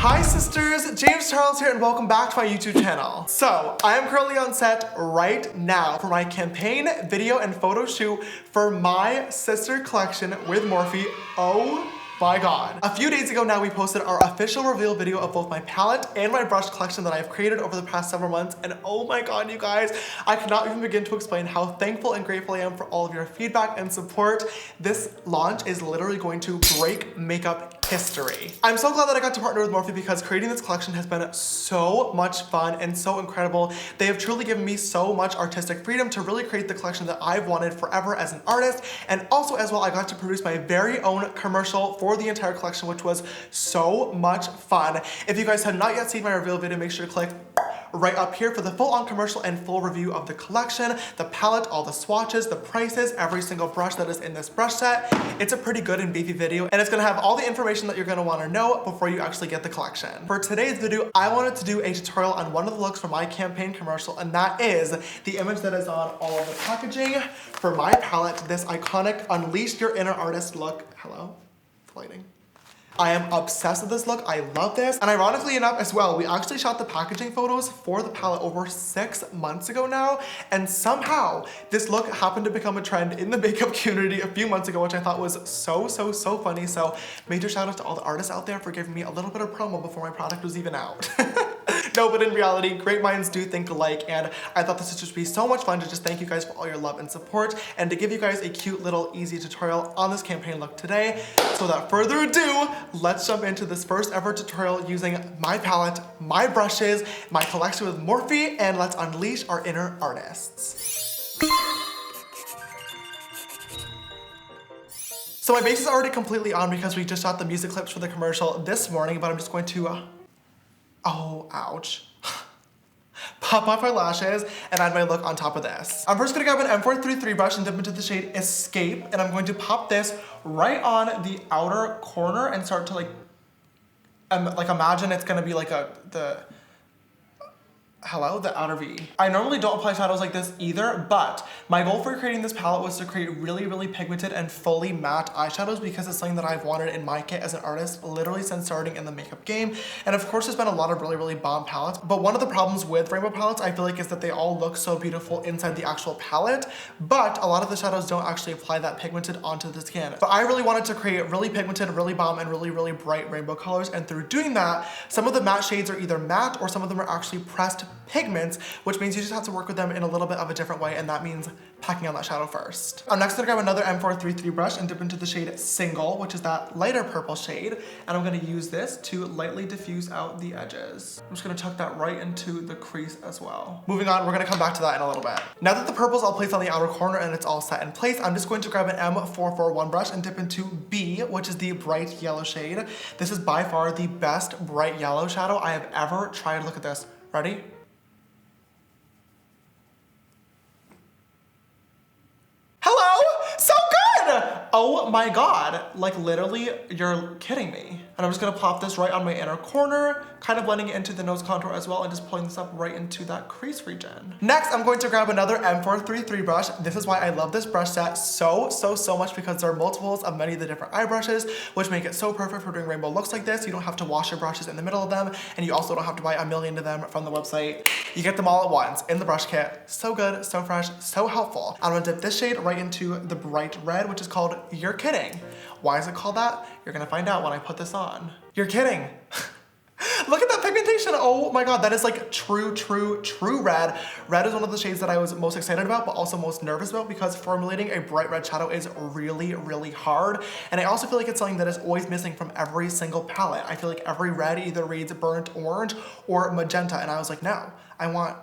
Hi sisters, James Charles here and welcome back to my YouTube channel. So, I am currently on set right now for my campaign, video, and photo shoot for my sister collection with Morphe. Oh my god. A few days ago now we posted our official reveal video of both my palette and my brush collection that I've created over the past several months, and oh my god you guys, I cannot even begin to explain how thankful and grateful I am for all of your feedback and support. This launch is literally going to break makeup history. I'm so glad that I got to partner with Morphe because creating this collection has been so much fun and so incredible. They have truly given me so much artistic freedom to really create the collection that I've wanted forever as an artist, and also as well I got to produce my very own commercial for the entire collection, which was so much fun. If you guys have not yet seen my reveal video, make sure to click right up here for the full-on commercial and full review of the collection, the palette, all the swatches, the prices, every single brush that is in this brush set. It's a pretty good and beefy video, and it's gonna have all the information that you're gonna wanna know before you actually get the collection. For today's video, I wanted to do a tutorial on one of the looks for my campaign commercial, and that is the image that is on all of the packaging for my palette, this iconic Unleash Your Inner Artist look. Hello? Lighting. I am obsessed with this look. I love this. And ironically enough as well, we actually shot the packaging photos for the palette over 6 months ago now. And somehow this look happened to become a trend in the makeup community a few months ago, which I thought was so funny. So major shout out to all the artists out there for giving me a little bit of promo before my product was even out. No, but in reality, great minds do think alike, and I thought this would just be so much fun to just thank you guys for all your love and support, and to give you guys a cute little easy tutorial on this campaign look today. So without further ado, let's jump into this first ever tutorial using my palette, my brushes, my collection with Morphe, and let's unleash our inner artists. So my base is already completely on because we just shot the music clips for the commercial this morning, but I'm just going to oh, ouch. Pop off my lashes and add my look on top of this. I'm first gonna grab an M433 brush and dip into the shade Escape, and I'm going to pop this right on the outer corner and start to like imagine it's gonna be like the outer V. I normally don't apply shadows like this either, but my goal for creating this palette was to create really pigmented and fully matte eyeshadows because it's something that I've wanted in my kit as an artist literally since starting in the makeup game. And of course there's been a lot of really bomb palettes, but one of the problems with rainbow palettes I feel like is that they all look so beautiful inside the actual palette, but a lot of the shadows don't actually apply that pigmented onto the skin. But I really wanted to create really pigmented, really bomb, and really bright rainbow colors, and through doing that, some of the matte shades are either matte or some of them are actually pressed pigments, which means you just have to work with them in a little bit of a different way, and that means packing on that shadow first. I'm next gonna grab another M433 brush and dip into the shade Single, which is that lighter purple shade, and I'm gonna use this to lightly diffuse out the edges. I'm just gonna tuck that right into the crease as well. Moving on, we're gonna come back to that in a little bit. Now that the purple's all placed on the outer corner and it's all set in place, I'm just going to grab an M441 brush and dip into B, which is the bright yellow shade. This is by far the best bright yellow shadow I have ever tried. Look at this. Ready? So good! Oh my god, like literally, you're kidding me. And I'm just gonna plop this right on my inner corner, kind of blending it into the nose contour as well, and just pulling this up right into that crease region. Next, I'm going to grab another M433 brush. This is why I love this brush set so much, because there are multiples of many of the different eye brushes, which make it so perfect for doing rainbow looks like this. You don't have to wash your brushes in the middle of them, and you also don't have to buy a million of them from the website. You get them all at once in the brush kit. So good, so fresh, so helpful. I'm gonna dip this shade right into the bright red, which is called You're Kidding. Why is it called that? You're gonna find out when I put this on. You're kidding. Look at that pigmentation. Oh my god, that is like true red. Red is one of the shades that I was most excited about, but also most nervous about, because formulating a bright red shadow is really hard. And I also feel like it's something that is always missing from every single palette. I feel like every red either reads burnt orange or magenta, and I was like, no, I want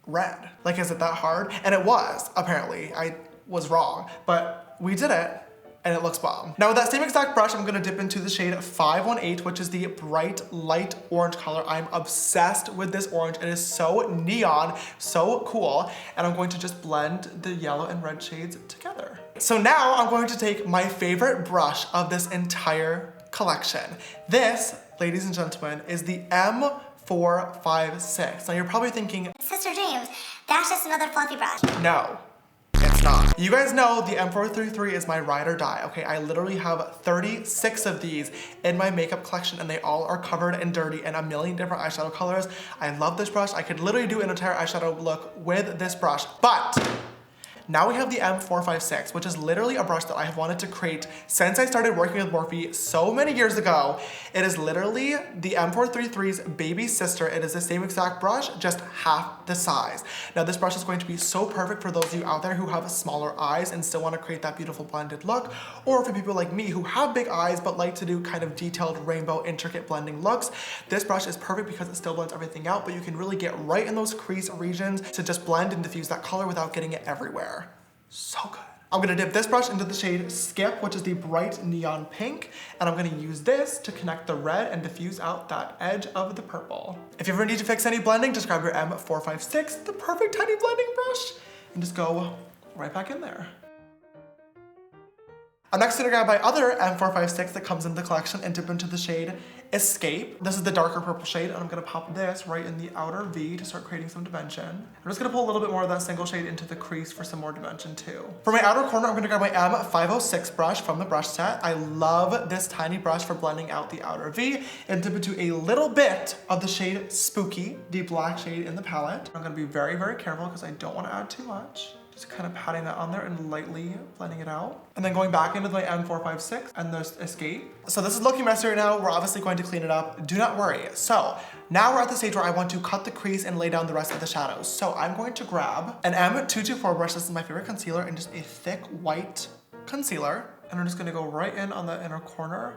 red. Like, is it that hard? And it was, apparently. I was wrong, but we did it, and it looks bomb. Now with that same exact brush, I'm gonna dip into the shade 518, which is the bright light orange color. I'm obsessed with this orange. It is so neon, so cool, and I'm going to just blend the yellow and red shades together. So now I'm going to take my favorite brush of this entire collection. This, ladies and gentlemen, is the M456. Now you're probably thinking, Sister James, that's just another fluffy brush. no, it's it's not. You guys know the M433 is my ride or die, okay? I literally have 36 of these in my makeup collection and they all are covered in dirty and a million different eyeshadow colors. I love this brush. I could literally do an entire eyeshadow look with this brush, but now we have the M456, which is literally a brush that I have wanted to create since I started working with Morphe so many years ago. It is literally the M433's baby sister. It is the same exact brush, just half the size. Now this brush is going to be so perfect for those of you out there who have smaller eyes and still want to create that beautiful blended look, or for people like me who have big eyes but like to do kind of detailed rainbow intricate blending looks. This brush is perfect because it still blends everything out, but you can really get right in those crease regions to just blend and diffuse that color without getting it everywhere. So good. I'm gonna dip this brush into the shade Skip, which is the bright neon pink, and I'm gonna use this to connect the red and diffuse out that edge of the purple. If you ever need to fix any blending, just grab your M456, the perfect tiny blending brush, and just go right back in there. I'm next gonna grab my other M456 that comes in the collection and dip into the shade Escape. This is the darker purple shade, and I'm gonna pop this right in the outer V to start creating some dimension. I'm just gonna pull a little bit more of that single shade into the crease for some more dimension too. For my outer corner, I'm gonna grab my M506 brush from the brush set. I love this tiny brush for blending out the outer V and dip into a little bit of the shade Spooky, the black shade in the palette. I'm gonna be very, very careful because I don't wanna add too much. Just kind of patting that on there and lightly blending it out. And then going back into my M456 and this Escape. So this is looking messy right now. We're obviously going to clean it up. Do not worry. So now we're at the stage where I want to cut the crease and lay down the rest of the shadows. So I'm going to grab an M224 brush. This is my favorite concealer, and just a thick white concealer. And I'm just gonna go right in on the inner corner,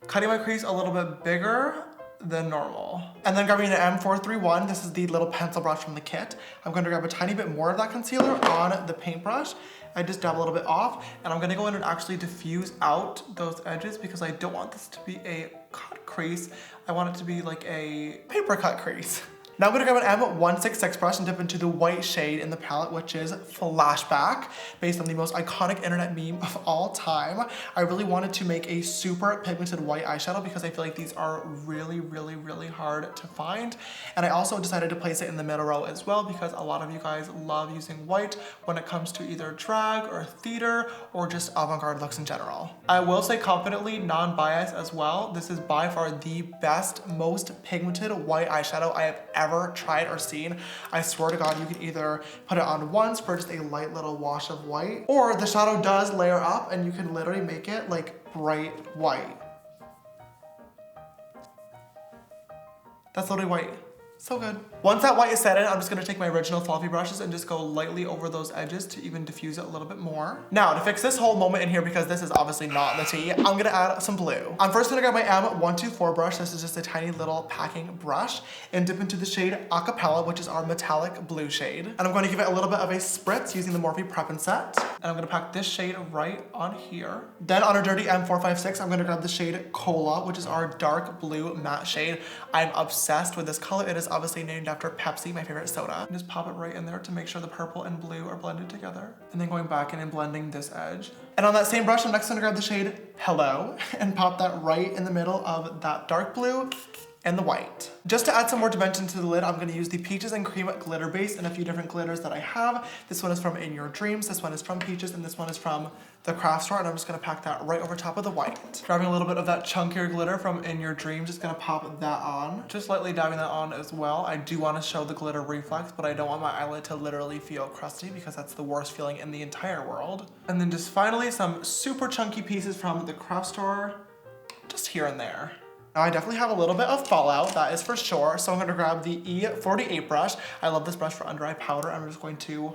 cutting my crease a little bit bigger than normal. And then grabbing an M431, this is the little pencil brush from the kit. I'm going to grab a tiny bit more of that concealer on the paintbrush. I just dab a little bit off, and I'm gonna go in and actually diffuse out those edges because I don't want this to be a cut crease. I want it to be like a paper cut crease. Now I'm gonna grab an M166 brush and dip into the white shade in the palette, which is Flashback, based on the most iconic internet meme of all time. I really wanted to make a super pigmented white eyeshadow because I feel like these are really, really, really hard to find. And I also decided to place it in the middle row as well because a lot of you guys love using white when it comes to either drag or theater or just avant-garde looks in general. I will say confidently, non-biased as well, this is by far the best, most pigmented white eyeshadow I have ever tried or seen. I swear to God, you can either put it on once for just a light little wash of white, or the shadow does layer up and you can literally make it like bright white. That's literally white. So good. Once that white is set in, I'm just gonna take my original fluffy brushes and just go lightly over those edges to even diffuse it a little bit more. Now, to fix this whole moment in here, because this is obviously not the tea, I'm gonna add some blue. I'm first gonna grab my M124 brush. This is just a tiny little packing brush, and dip into the shade Acapella, which is our metallic blue shade. And I'm going to give it a little bit of a spritz using the Morphe Prep and Set. And I'm gonna pack this shade right on here. Then on our dirty M456, I'm gonna grab the shade Cola, which is our dark blue matte shade. I'm obsessed with this color. It is obviously named after Pepsi, my favorite soda. And just pop it right in there to make sure the purple and blue are blended together. And then going back in and blending this edge. And on that same brush, I'm next gonna grab the shade Hello and pop that right in the middle of that dark blue and the white. Just to add some more dimension to the lid, I'm gonna use the Peaches and Cream glitter base and a few different glitters that I have. This one is from In Your Dreams, this one is from Peaches, and this one is from the craft store, and I'm just gonna pack that right over top of the white. Grabbing a little bit of that chunkier glitter from In Your Dreams, just gonna pop that on. Just lightly dabbing that on as well. I do wanna show the glitter reflex, but I don't want my eyelid to literally feel crusty because that's the worst feeling in the entire world. And then just finally some super chunky pieces from the craft store, just here and there. Now I definitely have a little bit of fallout, that is for sure. So I'm gonna grab the E48 brush. I love this brush for under eye powder. I'm just going to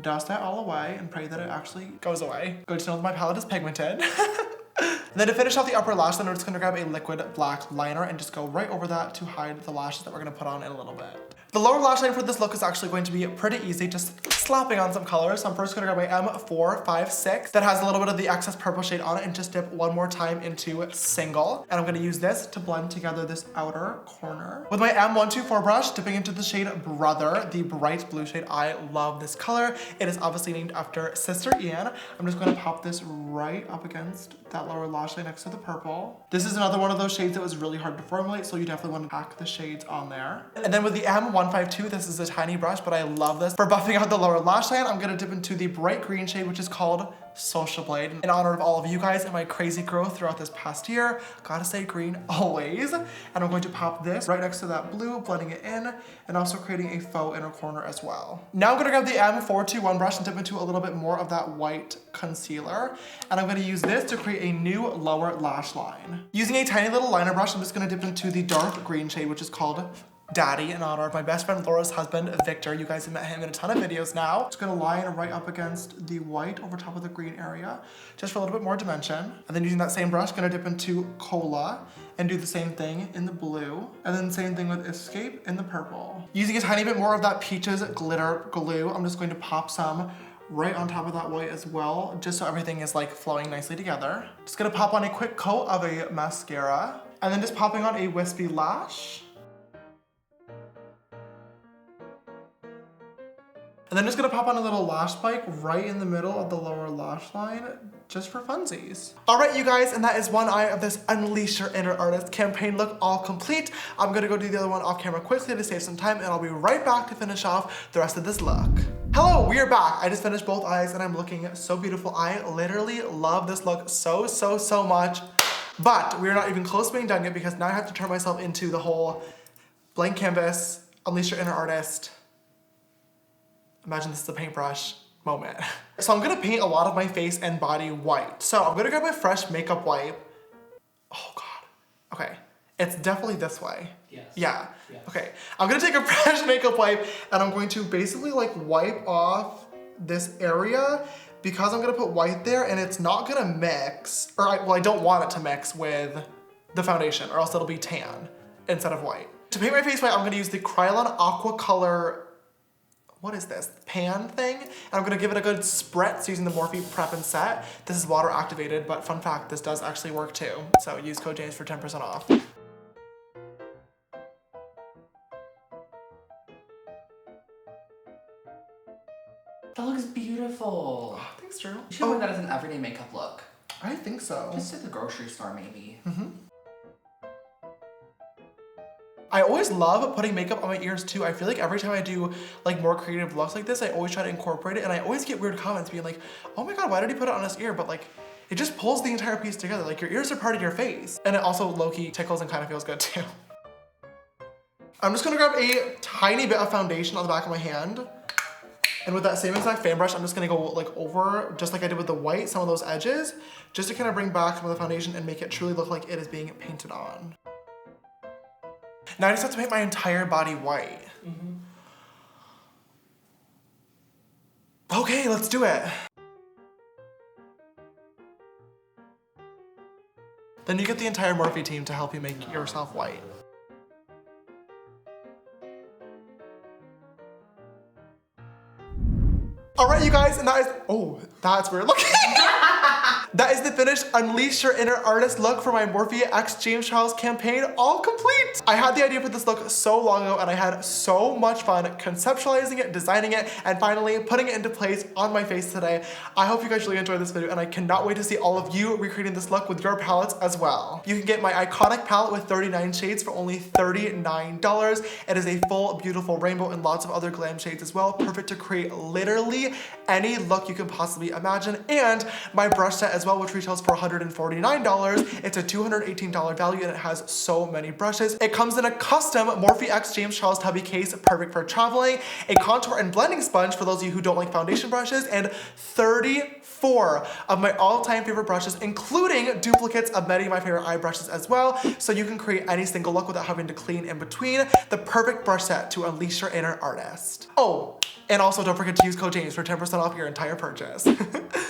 dust that all away and pray that it actually goes away. Good to know that my palette is pigmented. And then to finish off the upper lash line, we're just gonna grab a liquid black liner and just go right over that to hide the lashes that we're gonna put on in a little bit. The lower lash line for this look is actually going to be pretty easy, just slapping on some colors. So I'm first gonna grab my M456 that has a little bit of the excess purple shade on it and just dip one more time into Single. And I'm gonna use this to blend together this outer corner. With my M124 brush, dipping into the shade Brother, the bright blue shade. I love this color. It is obviously named after Sister Ian. I'm just gonna pop this right up against that lower lash lash line next to the purple. This is another one of those shades that was really hard to formulate, so you definitely want to pack the shades on there. And then with the M152, this is a tiny brush, but I love this. For buffing out the lower lash line, I'm gonna dip into the bright green shade, which is called Social Blade. In honor of all of you guys and my crazy growth throughout this past year, gotta stay green always. And I'm going to pop this right next to that blue, blending it in, and also creating a faux inner corner as well. Now I'm gonna grab the M421 brush and dip into a little bit more of that white concealer. And I'm gonna use this to create a new lower lash line. Using a tiny little liner brush, I'm just gonna dip into the dark green shade, which is called Daddy, in honor of my best friend Laura's husband, Victor. You guys have met him in a ton of videos now. Just gonna line right up against the white over top of the green area, just for a little bit more dimension. And then using that same brush, gonna dip into Cola and do the same thing in the blue. And then same thing with Escape in the purple. Using a tiny bit more of that Peaches glitter glue, I'm just going to pop some right on top of that white as well, just so everything is like flowing nicely together. Just gonna pop on a quick coat of a mascara, and then just popping on a wispy lash. And then just gonna pop on a little lash spike right in the middle of the lower lash line, just for funsies. All right, you guys, and that is one eye of this Unleash Your Inner Artist campaign look all complete. I'm gonna go do the other one off camera quickly to save some time, and I'll be right back to finish off the rest of this look. Hello, we are back. I just finished both eyes and I'm looking so beautiful. I literally love this look so much, but we're not even close to being done yet because now I have to turn myself into the whole blank canvas, Unleash Your Inner Artist. Imagine this is a paintbrush moment. So I'm gonna paint a lot of my face and body white. So I'm gonna grab my fresh makeup wipe. Oh God, okay. It's definitely this way. Yes. Yeah, yes. Okay. I'm gonna take a fresh makeup wipe and I'm going to basically like wipe off this area because I'm gonna put white there and it's not gonna mix, or I don't want it to mix with the foundation or else it'll be tan instead of white. To paint my face white, I'm gonna use the Krylon Aqua Color, what is this, pan thing? And I'm gonna give it a good spritz using the Morphe Prep and Set. This is water activated, but fun fact, this does actually work too. So use code James for 10% off. That looks beautiful. Oh, thanks, Drew. You should wear that as an everyday makeup look. I think so. Just at the grocery store, maybe. I always love putting makeup on my ears too. I feel like every time I do like more creative looks like this, I always try to incorporate it and I always get weird comments being like, oh my God, why did he put it on his ear? But like, it just pulls the entire piece together. Like your ears are part of your face. And it also low-key tickles and kind of feels good too. I'm just gonna grab a tiny bit of foundation on the back of my hand. And with that same exact fan brush, I'm just gonna go like over, just like I did with the white, some of those edges, just to kind of bring back some of the foundation and make it truly look like it is being painted on. Now I just have to paint my entire body white. Okay, let's do it. Then you get the entire Morphe team to help you make yourself white. All right, you guys, and that is, oh, that's weird looking. That is the finished Unleash Your Inner Artist look for my Morphe x James Charles campaign, all complete. I had the idea for this look so long ago and I had so much fun conceptualizing it, designing it, and finally putting it into place on my face today. I hope you guys really enjoyed this video and I cannot wait to see all of you recreating this look with your palettes as well. You can get my iconic palette with 39 shades for only $39. It is a full, beautiful rainbow and lots of other glam shades as well, perfect to create literally any look you can possibly imagine. And my brush set as well, which retails for $149. It's a $218 value and it has so many brushes. It comes in a custom Morphe x James Charles tubby case, perfect for traveling, a contour and blending sponge for those of you who don't like foundation brushes, and 34 of my all-time favorite brushes, including duplicates of many of my favorite eye brushes as well, so you can create any single look without having to clean in between. The perfect brush set to unleash your inner artist. Oh, and also don't forget to use code James for 10% off your entire purchase.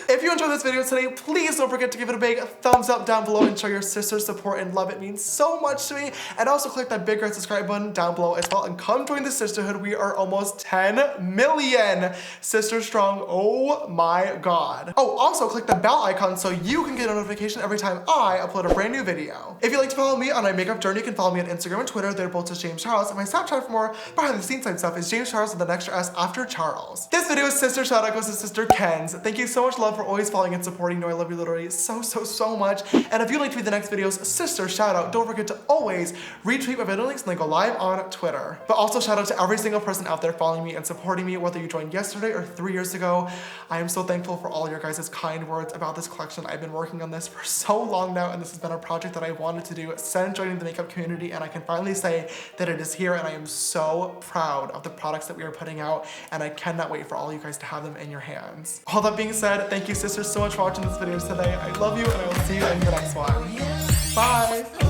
If you enjoyed this video today, please don't forget to give it a big thumbs up down below and show your sister's support and love. It means so much to me. And also click that big red subscribe button down below as well and come join the sisterhood. We are almost 10 million sisters strong. Oh my God. Oh, also click the bell icon so you can get a notification every time I upload a brand new video. If you'd like to follow me on my makeup journey, you can follow me on Instagram and Twitter. They're both as James Charles. And my Snapchat for more behind the scenes type stuff is James Charles with an extra S after Charles. This video is sister shout out goes to Sister Ken's. Thank you so much, love, for always following and supporting. You know I love you you literally so much. And if you'd like to be the next video's sister shout out, don't forget to always retweet my video links and they go live on Twitter. But also shout out to every single person out there following me and supporting me, whether you joined yesterday or 3 years ago. I am so thankful for all your guys' kind words about this collection. I've been working on this for so long now, and this has been a project that I wanted to do since joining the makeup community, and I can finally say that it is here, and I am so proud of the products that we are putting out, and I cannot wait for all you guys to have them in your hands. All that being said, thank you sisters so much for watching this video today. I love you, and I will see you in the next one. Bye!